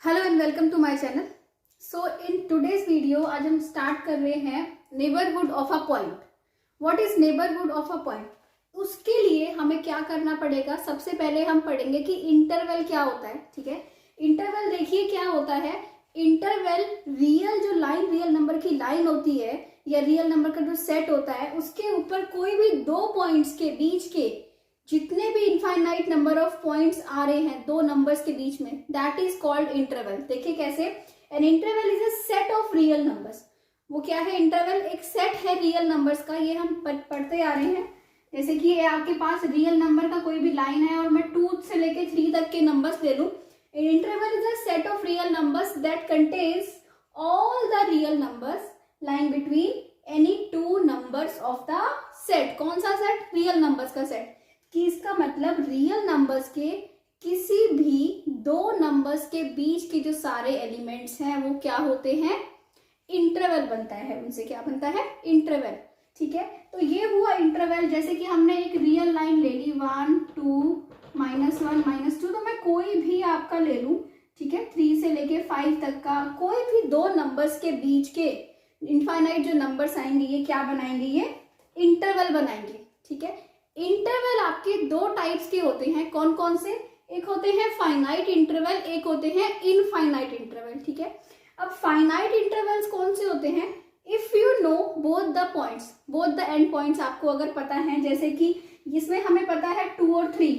Hello and welcome to my channel. So in today's video आज हम start कर रहे हैं neighbourhood of a point. What is neighbourhood of a point? उसके लिए हमें क्या करना पड़ेगा? सबसे पहले हम पढ़ेंगे कि इंटरवल क्या होता है। ठीक है, इंटरवल देखिए क्या होता है। इंटरवल रियल नंबर की लाइन होती है या रियल नंबर का जो सेट होता है उसके ऊपर कोई भी दो पॉइंट्स के बीच के जितने भी इनफाइनाइट नंबर ऑफ पॉइंट्स आ रहे हैं दो नंबर्स के बीच में, दैट इज कॉल्ड इंटरवल। देखिए कैसे, an interval is a set of real numbers. वो क्या है? इंटरवल एक सेट है रियल नंबर्स का। ये हम पढ़ते आ रहे हैं। जैसे कि ये आपके पास रियल नंबर का कोई भी लाइन है और मैं 2 से लेके 3 तक के नंबर्स ले लूं। An interval is a set of real numbers that contains all the real numbers lying between any two numbers of the set. कौन सा सेट? रियल नंबर्स का सेट। कि इसका मतलब रियल नंबर्स के किसी भी दो नंबर्स के बीच के जो सारे एलिमेंट्स हैं वो क्या होते हैं? इंटरवल बनता है। उनसे क्या बनता है? इंटरवल। ठीक है, तो ये हुआ इंटरवल। जैसे कि हमने एक रियल लाइन ले ली 1 2 -1 -2, तो मैं कोई भी आपका ले लूं। ठीक है, 3 से लेके 5 तक का कोई भी दो नंबर्स के बीच के इनफाइनाइट जो नंबर्स आएंगे ये क्या बनाएंगे? ये इंटरवल बनाएंगे। ठीक है, इंटरवल आपके दो टाइप्स के होते हैं। कौन कौन से? एक होते हैं फाइनाइट इंटरवल, एक होते हैं इनफाइनाइट इंटरवल। ठीक है, अब फाइनाइट इंटरवल्स कौन से होते हैं? If you know both the points, both the end points आपको अगर पता है, जैसे कि इसमें हमें पता है 2 और 3।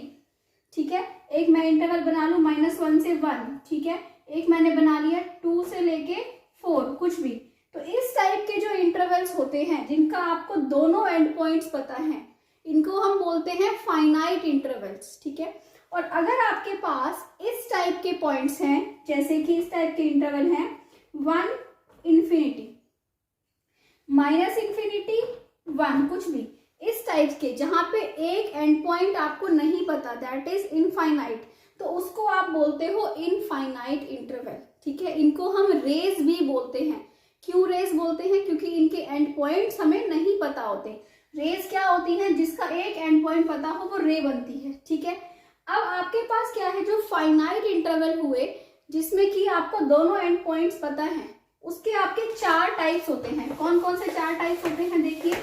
ठीक है, एक मैं इंटरवल बना लू -1 से 1। ठीक है, एक मैंने बना लिया 2 से लेके 4, कुछ भी। तो इस टाइप के जो इंटरवल्स होते हैं जिनका आपको दोनों एंड पॉइंट्स पता है, इनको हम बोलते हैं फाइनाइट इंटरवल्स। ठीक है, और अगर आपके पास इस टाइप के पॉइंट्स हैं, जैसे कि इस टाइप के इंटरवल हैं 1 इंफिनिटी, -इंफिनिटी 1, कुछ भी इस टाइप के, जहां पे एक एंड पॉइंट आपको नहीं पता, दैट इज इनफाइनाइट, तो उसको आप बोलते हो इनफाइनाइट इंटरवल। ठीक है, इनको हम रेस भी बोलते हैं। क्यों रेस बोलते हैं? क्योंकि इनके एंड पॉइंट्स हमें नहीं पता होते। रेस क्या होती है? जिसका एक एंड पॉइंट पता हो वो रे बनती है। ठीक है, अब आपके पास क्या है? जो फाइनाइट इंटरवल हुए जिसमें कि आपको दोनों एंड पॉइंट्स पता है, उसके आपके 4 टाइप्स होते हैं। कौन कौन से 4 टाइप्स होते हैं? देखिए,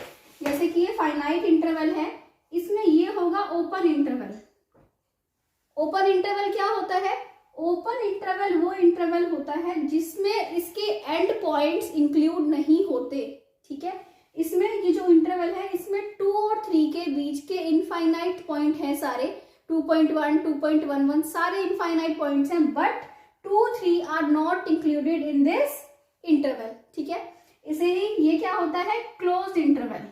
जैसे कि ये फाइनाइट इंटरवल है, इसमें ये होगा ओपन इंटरवल। ओपन इंटरवल क्या होता है? ओपन इंटरवल वो इंटरवल होता है जिसमें इसके एंड पॉइंट्स इंक्लूड नहीं होते। ठीक है, इसमें ये जो इंटरवल है इसमें 2 और 3 के बीच के इनफाइनाइट पॉइंट है सारे, 2.1 2.11 सारे इनफाइनाइट पॉइंट्स हैं, but 2 3 are not included in this interval. ठीक है, इसे ये क्या होता है? Closed interval.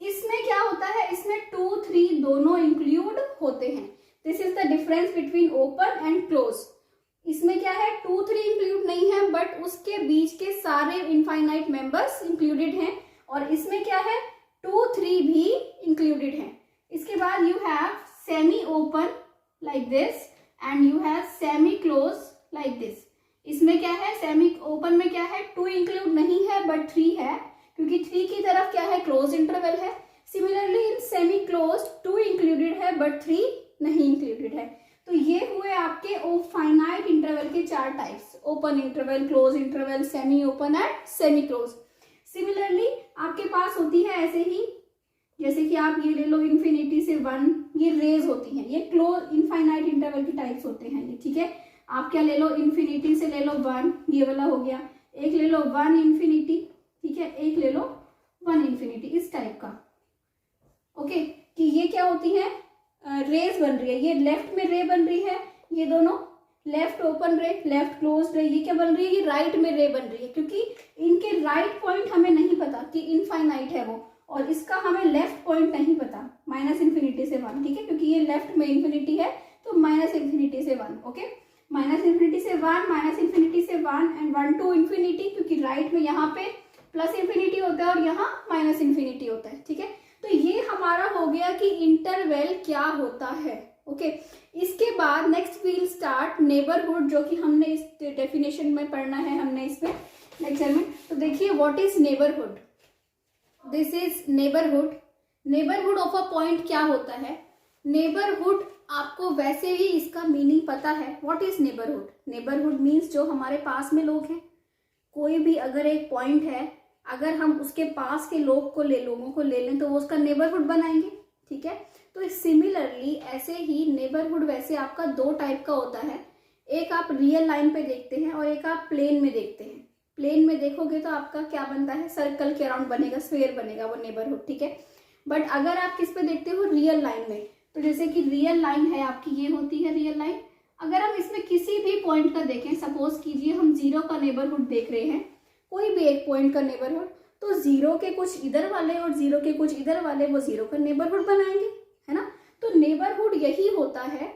इसमें क्या होता है? इसमें 2 3 दोनों इंक्लूड होते हैं। This is the difference between open and close. इसमें क्या है? 2 3 इंक्लूड नहीं है, बट उसके बीच के सारे इनफाइनाइट मेंबर्स इंक्लूडेड हैं। और इसमें क्या है? 2 3 भी इंक्लूडेड है। इसके बाद you have semi open like this and you have semi close like this. इसमें क्या है? सेमी ओपन में क्या है? 2 इंक्लूड नहीं है बट 3 है, क्योंकि 3 की तरफ क्या है? क्लोज इंटरवल है। Similarly in semi close 2 included है बट 3 नहीं इंक्लूडेड है। तो ये हुए आपके फाइनाइट इंटरवल के 4 types: open interval, close interval, semi open and semi close. Similarly आपके पास होती है ऐसे ही, जैसे कि आप ये ले लो इंफिनिटी से 1, ये रेज होती हैं, ये क्लोज इनफाइनाइट इंटरवल की टाइप्स होते हैं ये। ठीक है, आप क्या ले लो? इंफिनिटी से ले लो 1, ये वाला हो गया। एक ले लो 1 इंफिनिटी, ठीक है, एक ले लो 1 इंफिनिटी, इस टाइप का। ओके, कि ये क्या होती है? रेज बन रही है। ये लेफ्ट में रे बन रही है, ये दोनों लेफ्ट ओपन रे, लेफ्ट क्लोज रे। ये क्या बन रही है? ये राइट में रे बन रही है, क्योंकि इनके राइट पॉइंट हमें नहीं पता कि इनफाइनाइट है वो, और इसका हमें लेफ्ट पॉइंट नहीं पता, -इंफिनिटी से 1। ठीक है, क्योंकि ये लेफ्ट में इंफिनिटी है तो -इंफिनिटी से 1। ओके, -इंफिनिटी से 1, -इंफिनिटी से 1 एंड 1 to इंफिनिटी, क्योंकि राइट में यहाँ पे प्लस इंफिनिटी होता है और यहाँ -इंफिनिटी होता है। ठीक है, तो ये हमारा हो गया कि इंटरवल क्या होता है। ओके, इसके बाद नेक्स्ट वील स्टार्ट नेबरहुड, जो कि हमने इस डेफिनेशन में पढ़ना है हमने इसमें लेक्चर में। तो देखिए, what is neighbourhood? This is neighbourhood. Neighbourhood of a point क्या होता है? नेबरहुड आपको वैसे ही इसका मीनिंग पता है। What is neighbourhood? Neighbourhood means जो हमारे पास में लोग हैं। कोई भी अगर एक पॉइंट है, अगर हम उसके पास के लोगों को ले लें तो वो उसका नेबरहुड बनाएंगे, ठीक है। तो सिमिलरली ऐसे ही नेबरहुड वैसे आपका दो टाइप का होता है। एक आप रियल लाइन पे देखते हैं और एक आप प्लेन में देखते हैं। प्लेन में देखोगे तो आपका क्या बनता है, सर्कल के अराउंड बनेगा, स्फीयर बनेगा वो नेबरहुड, ठीक है। बट अगर आप किस पे देखते हो, रियल लाइन में, तो जैसे कि रियल लाइन है आपकी, ये होती है रियल लाइन। अगर हम इसमें किसी भी पॉइंट का देखें, सपोज कीजिए हम 0 का नेबरहुड देख रहे हैं, कोई भी एक पॉइंट का नेबरहुड, तो 0 के कुछ इधर वाले और 0 के कुछ इधर वाले वो 0 का नेबरहुड बनाएंगे, है ना। तो नेबरहुड यही होता है।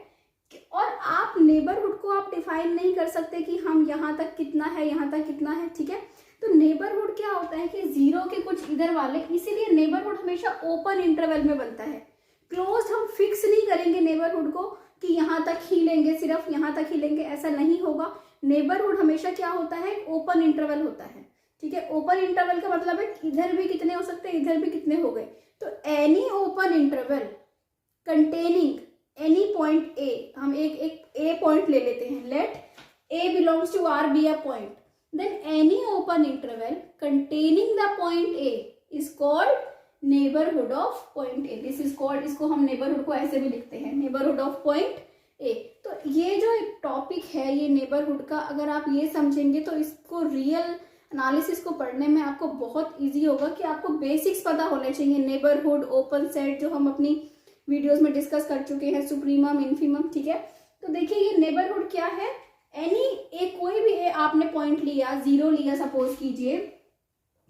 और आप नेबरहुड को आप डिफाइन नहीं कर सकते कि हम यहाँ तक कितना है, यहाँ तक कितना है, ठीक है। तो नेबरहुड क्या होता है कि 0 के कुछ इधर वाले, इसीलिए नेबरहुड हमेशा ओपन इंटरवल में बनता है। क्लोज हम फिक्स नहीं करेंगे नेबरहुड को कि यहाँ तक ही लेंगे, सिर्फ यहाँ तक ही लेंगे, ऐसा नहीं होगा। नेबरहुड हमेशा क्या होता है, ओपन इंटरवल होता है, ठीक है। ओपन इंटरवल का मतलब है इधर भी कितने हो सकते हैं, इधर भी कितने हो गए। तो any open interval containing any point A, हम एक ए पॉइंट ले लेते हैं, let A belongs to R B a point, then any open interval containing the point A is called neighbourhood of point A. This is called, इसको हम neighbourhood को ऐसे भी लिखते हैं, नेबरहुड ऑफ पॉइंट ए। तो ये जो एक टॉपिक है ये नेबरहुड का, अगर आप ये समझेंगे तो इसको रियल एनालिसिस को पढ़ने में आपको बहुत इजी होगा कि आपको बेसिक्स पता होने चाहिए। नेबरहुड, ओपन सेट जो हम अपनी वीडियोस में डिस्कस कर चुके हैं, सुप्रीमम, इन्फीमम, ठीक है। तो देखिए ये नेबरहुड क्या है, एनी एक कोई भी आपने पॉइंट लिया, 0 लिया सपोज कीजिए,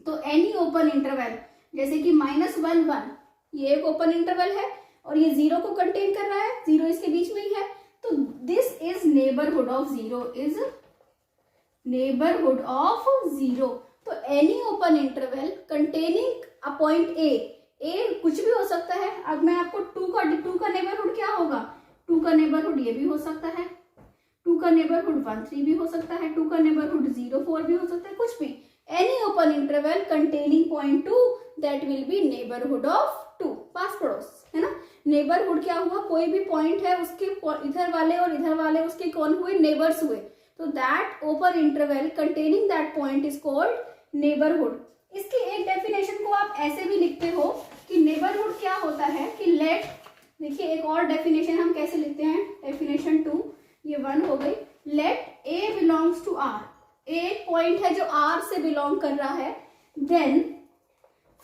तो एनी ओपन इंटरवल, जैसे कि -1 1, ये एक ओपन इंटरवल है और ये 0 को कंटेन कर रहा है, 0 इसके बीच में ही है, तो this is neighbourhood of 0, is neighbourhood of 0। तो any open interval containing a point A कुछ भी हो सकता है। अब मैं आपको 2 का नेबरहुड क्या होगा, 2 का नेबरहुड ये भी हो सकता है, 2 का नेबरहुड 1 3 भी हो सकता है, 2 का नेबरहुड 0 4 भी हो सकता है, कुछ भी। Any open interval containing point 2 that will be neighbourhood of 2, पास पड़ोस, है ना। नेबरहुड क्या हुआ, कोई भी पॉइंट है उसके इधर वाले और इधर वाले उसके कौन हुए, नेबर्स हुए, तो that open interval containing that point is called neighbourhood. इसकी एक डेफिनेशन को आप ऐसे भी लिखते हो कि नेबरहुड क्या होता है कि लेट, देखिए एक और डेफिनेशन हम कैसे लिखते हैं, डेफिनेशन 2, ये 1 हो गई, let A belongs to R, एक पॉइंट है जो आर से बिलोंग कर रहा है, then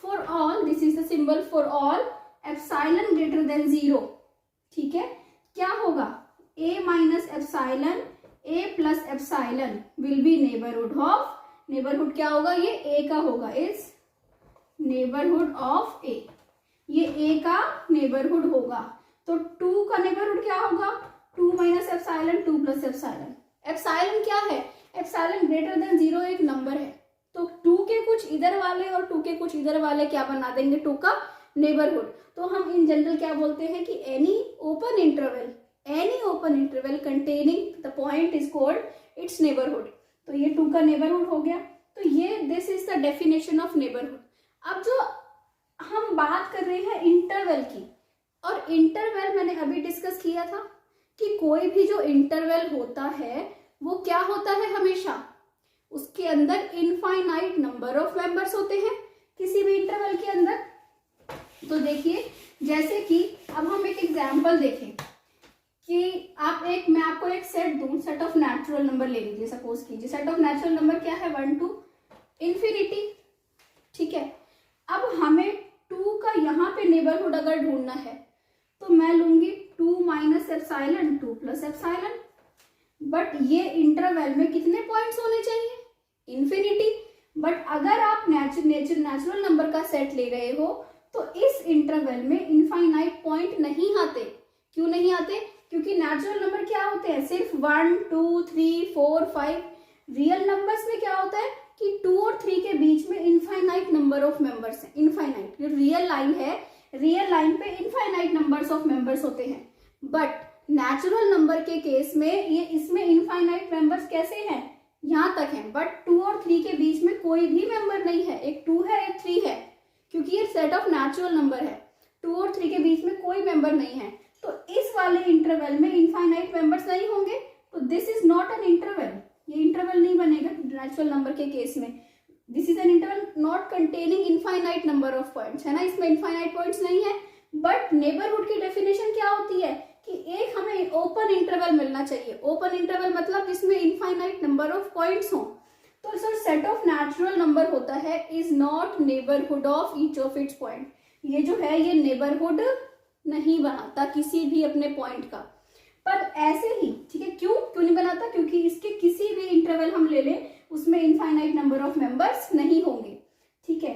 for all, this is the symbol for all epsilon greater than 0, ठीक है। क्या होगा, a minus epsilon, a plus epsilon will be neighbourhood of, neighbourhood क्या होगा, ये ए का होगा, इज नेबरहुड ऑफ ए, ये ए का नेबरहुड होगा। तो 2 का नेबरहुड क्या होगा, 2 minus epsilon, 2 plus epsilon. Epsilon क्या है, एप्सिलॉन ग्रेटर देन 0 एक नंबर है, तो 2 के कुछ इधर वाले और 2 के कुछ इधर वाले क्या बना देंगे, 2 का नेबरहुड। तो हम इन जनरल क्या बोलते हैं कि any open interval containing the point is called its neighbourhood. तो ये 2 का नेबरहुड हो गया। तो ये this is the definition of neighbourhood. अब जो हम बात कर रहे हैं इंटरवल की, और इंटरवल मैंने अभी डिस्कस किया था कि कोई भी जो इंटरवल होता है वो क्या होता है, हमेशा उसके अंदर इनफाइनाइट नंबर ऑफ मेंबर्स होते हैं किसी भी इंटरवल के अंदर। तो देखिए जैसे कि अब हम एक एग्जांपल देखें कि मैं आपको एक सेट दूं, सेट ऑफ नेचुरल नंबर ले लीजिए, सपोज कीजिए सेट ऑफ नेचुरल नंबर क्या है, 1 to इंफिनिटी, ठीक है। अब हमें 2 का यहाँ पे नेबरहुड अगर ढूंढना है तो मैं लूंगी 2 minus epsilon, 2 plus epsilon. But ये इंटरवल में कितने पॉइंट्स होने चाहिए, इन्फिनिटी। बट अगर आप नेचुरल नंबर का सेट ले रहे हो तो इस इंटरवल में इनफाइनाइट पॉइंट नहीं आते। क्यों नहीं आते, क्योंकि नेचुरल नंबर क्या होते हैं, सिर्फ 1 2 3 4 5। रियल नंबर्स में क्या होता है कि 2 और 3 के बीच में इनफाइनाइट नंबर ऑफ मेंबर्स है। इनफाइनाइट जो रियल लाइन है, रियल लाइन पे इनफाइनाइट नंबर्स ऑफ मेंबर्स होते हैं। बट नेचुरल नंबर के केस में ये इसमें इनफाइनाइट मेंबर्स कैसे हैं, यहाँ तक हैं, बट 2 और 3 के बीच में कोई भी मेंबर नहीं है, एक 2 है एक 3 है, क्योंकि ये सेट ऑफ नेचुरल नंबर है। 2 और 3 के बीच में कोई मेंबर नहीं है। तो इस वाले इंटरवल में इनफाइनाइट मेंबर्स नहीं होंगे, तो this is not an interval, ये इंटरवल नहीं बनेगा नेचुरल नंबर के केस में। This is an interval not containing infinite number of points, है ना, इसमें इनफाइनाइट पॉइंट्स नहीं है। बट नेबरहुड की डेफिनेशन क्या होती है कि एक हमें ओपन इंटरवल मिलना चाहिए। ओपन इंटरवल मतलब जिसमें इनफाइनाइट नंबर ऑफ पॉइंट्स हो। तो sir set of natural number होता है is not neighbourhood of each of its point, ये जो है ये नेबरहुड नहीं बनाता किसी भी अपने पॉइंट का। पर ऐसे ही, ठीक है, क्यों नहीं बनाता, क्योंकि इसके किसी भी इंटरवल हम ले लें उसमें इनफाइनाइट नंबर ऑफ मेंबर्स नहीं होंगे, ठीक है।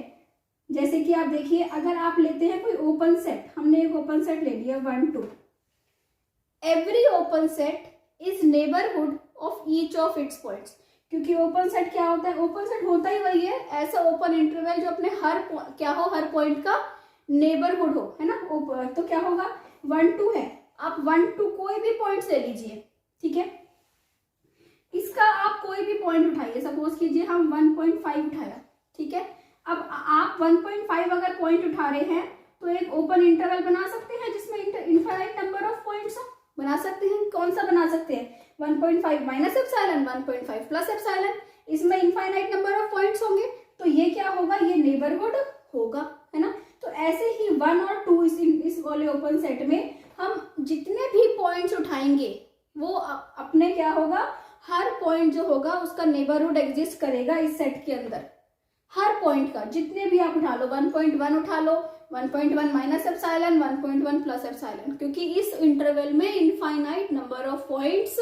जैसे कि आप देखिए, अगर आप लेते हैं कोई ओपन सेट, हमने एक ओपन सेट ले लिया 1 2, every open set is neighbourhood of each of its points. क्योंकि ओपन सेट क्या होता है, ओपन सेट होता ही वही है, ऐसा ओपन इंटरवल जो अपने हर पॉइंट का नेबरहुड हो, है ना। तो क्या होगा, 1 2 है, आप 1 2 कोई भी पॉइंट ले लीजिए, ठीक है, इसका आप कोई भी पॉइंट उठाइए, सपोज कीजिए हम 1.5 उठाया, ठीक है। अब आप 1.5 अगर पॉइंट उठा रहे हैं तो एक ओपन इंटरवल बना सकते हैं जिसमें इनफाइनाइट नंबर ऑफ पॉइंट्स हो, बना सकते हैं। कौन सा बना सकते हैं, 1.5 माइनस एप्सिलॉन, 1.5 प्लस एप्सिलॉन, इसमें इनफाइनाइट नंबर ऑफ पॉइंट्स होंगे, तो ये क्या होगा, ये नेबरहुड होगा, है ना। तो ऐसे ही 1 और 2 इस वाले ओपन सेट में हम जितने भी पॉइंट्स उठाएंगे वो अपने क्या होगा, हर पॉइंट जो होगा उसका नेबरहुड एग्जिस्ट करेगा इस सेट के अंदर। हर पॉइंट का जितने भी आप उठा लो, 1.1 उठा लो, 1.1 माइनस एप्सिलॉन, 1.1 प्लस एप्सिलॉन, क्योंकि इस इंटरवल में इनफाइनाइट नंबर ऑफ पॉइंट्स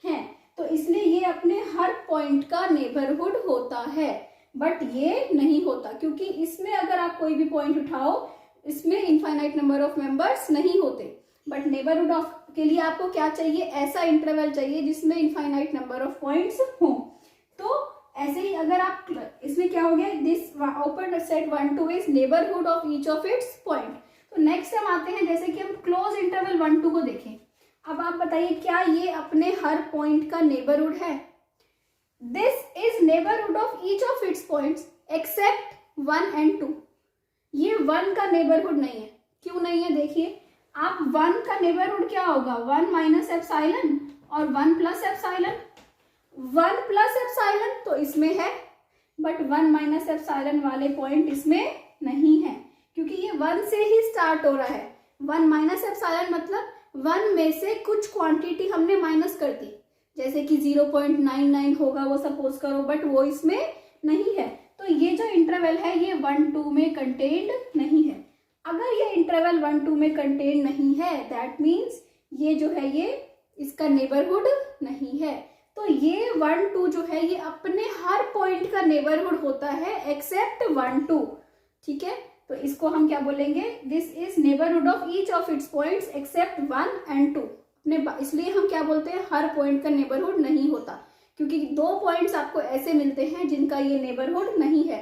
हैं, तो इसलिए ये अपने हर पॉइंट का नेबरहुड होता है। बट ये नहीं होता, क्योंकि इसमें अगर आप कोई भी पॉइंट उठाओ इसमें इनफाइनाइट नंबर ऑफ मेंबर्स नहीं होते। बट नेबरहुड ऑफ के लिए आपको क्या चाहिए, ऐसा इंटरवल चाहिए जिसमें इनफाइनाइट नंबर ऑफ पॉइंट्स हो। तो ऐसे ही अगर आप, इसमें क्या हो गया, this open set 1 2 is neighbourhood of each of its point. तो नेक्स्ट हम आते हैं, जैसे कि हम क्लोज इंटरवल 1 2 को देखें। अब आप बताइए क्या ये अपने हर पॉइंट का नेबरहुड है। This is neighbourhood of each of its points accept 1 and 2। ये 1 का नेबरहुड नहीं है। क्यों नहीं है, देखिए आप 1 का नेबरहुड क्या होगा, 1 माइनस एप्सिलॉन और 1 प्लस एप्सिलॉन। 1 प्लस एप्सिलॉन तो इसमें है, बट 1 माइनस एप्सिलॉन वाले पॉइंट इसमें नहीं है, क्योंकि ये 1 से ही स्टार्ट हो रहा है। 1 माइनस एप्सिलॉन मतलब 1 में से कुछ क्वांटिटी हमने माइनस कर दी, जैसे कि 0.99 होगा वो सपोज करो, बट वो इसमें नहीं है। तो ये जो इंटरवल है ये 1 2 में कंटेन्ड नहीं है। अगर ये इंटरवल 1 2 में कंटेन्ड नहीं है, दैट मीन्स ये जो है ये इसका नेबरहुड नहीं है। तो ये 1 2 जो है ये अपने हर पॉइंट का नेबरहुड होता है एक्सेप्ट 1 2, ठीक है। तो इसको हम क्या बोलेंगे, this is neighbourhood of each of its points accept 1 and 2। इसलिए हम क्या बोलते हैं, हर पॉइंट का नेबरहुड नहीं होता, क्योंकि 2 पॉइंट्स आपको ऐसे मिलते हैं जिनका ये नेबरहुड नहीं है,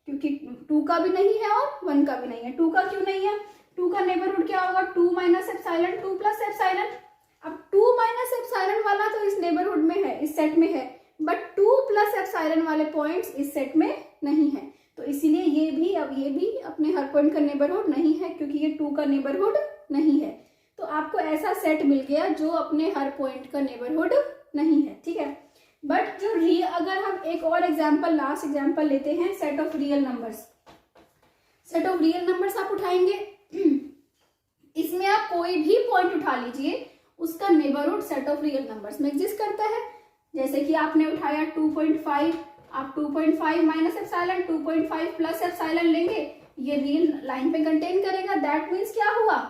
क्योंकि 2 का भी नहीं है और 1 का भी नहीं है। 2 का क्यों नहीं है, 2 का नेबरहुड क्या होगा, 2 माइनस एप्सिलॉन 2 प्लस एप्सिलॉन। अब 2 माइनस एप्सिलॉन वाला तो इस नेबरहुड में है, इस सेट में है, बट 2 प्लस एप्सिलॉन वाले पॉइंट्स इस सेट में नहीं है। तो इसीलिए ये भी अपने हर पॉइंट का नेबरहुड नहीं है, क्योंकि ये 2 का नेबरहुड नहीं है। तो आपको ऐसा सेट मिल गया जो अपने हर पॉइंट का नेबरहुड नहीं है, ठीक है। बट जो अगर हम एक और एग्जाम्पल, लास्ट एग्जाम्पल लेते हैं, set of real numbers. Set of real numbers आप उठाएंगे, इसमें आप कोई भी पॉइंट उठा लीजिए, उसका neighbourhood set of real numbers में एग्जिस्ट करता है। जैसे कि आपने उठाया 2.5, आप 2.5 माइनस एप्सिलॉन, 2.5 प्लस एप्सिलॉन लेंगे, ये रियल लाइन पे कंटेन करेगा। दैट मीन्स क्या हुआ,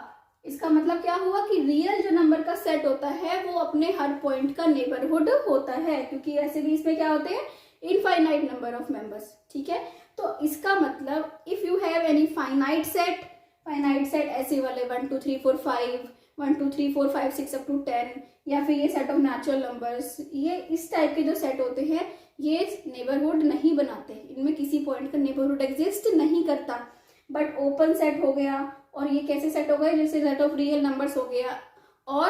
इसका मतलब क्या हुआ कि रियल जो नंबर का सेट होता है वो अपने हर पॉइंट का नेबरहुड होता है, क्योंकि ऐसे भी इसमें क्या होते हैं, इनफाइनाइट नंबर ऑफ मेंबर्स, ठीक है। तो इसका मतलब if you have any finite set ऐसे वाले 1 2 3 4 5, 1 2 3 4 5 6 अप टू 10, या फिर ये सेट ऑफ नेचुरल नंबर्स, ये इस टाइप के जो सेट होते हैं ये नेबरहुड नहीं बनाते, इनमें किसी पॉइंट का नेबरहुड एग्जिस्ट नहीं करता। बट ओपन सेट हो गया, और ये कैसे सेट हो गए, जैसे सेट ऑफ रियल नंबर्स हो गया, और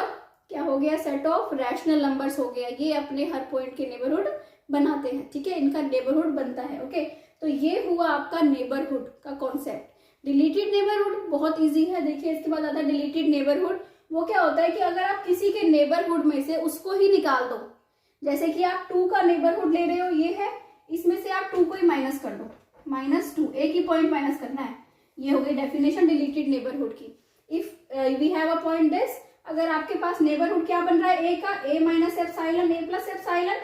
क्या हो गया, सेट ऑफ रैशनल नंबर्स हो गया, ये अपने हर पॉइंट के नेबरहुड बनाते हैं, ठीक है, इनका नेबरहुड बनता है। ओके, तो ये हुआ आपका नेबरहुड का कॉन्सेप्ट। डिलीटेड नेबरहुड बहुत इजी है, देखिए इसके बाद आता है डिलीटेड नेबरहुड। वो क्या होता है कि अगर आप किसी के नेबरहुड में से उसको ही निकाल दो, जैसे कि आप 2 का नेबरहुड ले रहे हो, ये है, इसमें से आप 2 को ही माइनस कर दो, -2, एक ही पॉइंट माइनस करना है। ये हो गई डेफिनेशन डिलीटेड नेबरहुड की। If we have a point this, अगर आपके पास नेबरहुड क्या बन रहा है, ए का, a minus epsilon, a plus epsilon,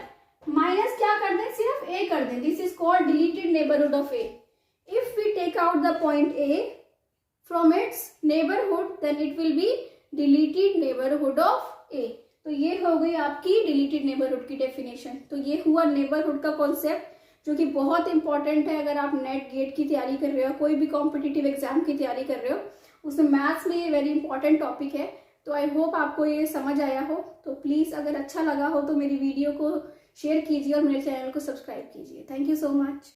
minus क्या कर दें, सिर्फ a कर दें, this is called deleted neighbourhood of a। If we take out the point a from its neighbourhood, then it will be deleted neighbourhood of a। तो ये हो गई आपकी डिलीटेड नेबरहुड की डेफिनेशन। तो ये हुआ नेबरहुड का कॉन्सेप्ट, जो कि बहुत इंपॉर्टेंट है अगर आप नेट गेट की तैयारी कर रहे हो, कोई भी कॉम्पिटिटिव एग्जाम की तैयारी कर रहे हो, उसमें मैथ्स में ये वेरी इंपॉर्टेंट टॉपिक है। तो आई होप आपको ये समझ आया हो। तो प्लीज़ अगर अच्छा लगा हो तो मेरी वीडियो को शेयर कीजिए और मेरे चैनल को सब्सक्राइब कीजिए। Thank you so much.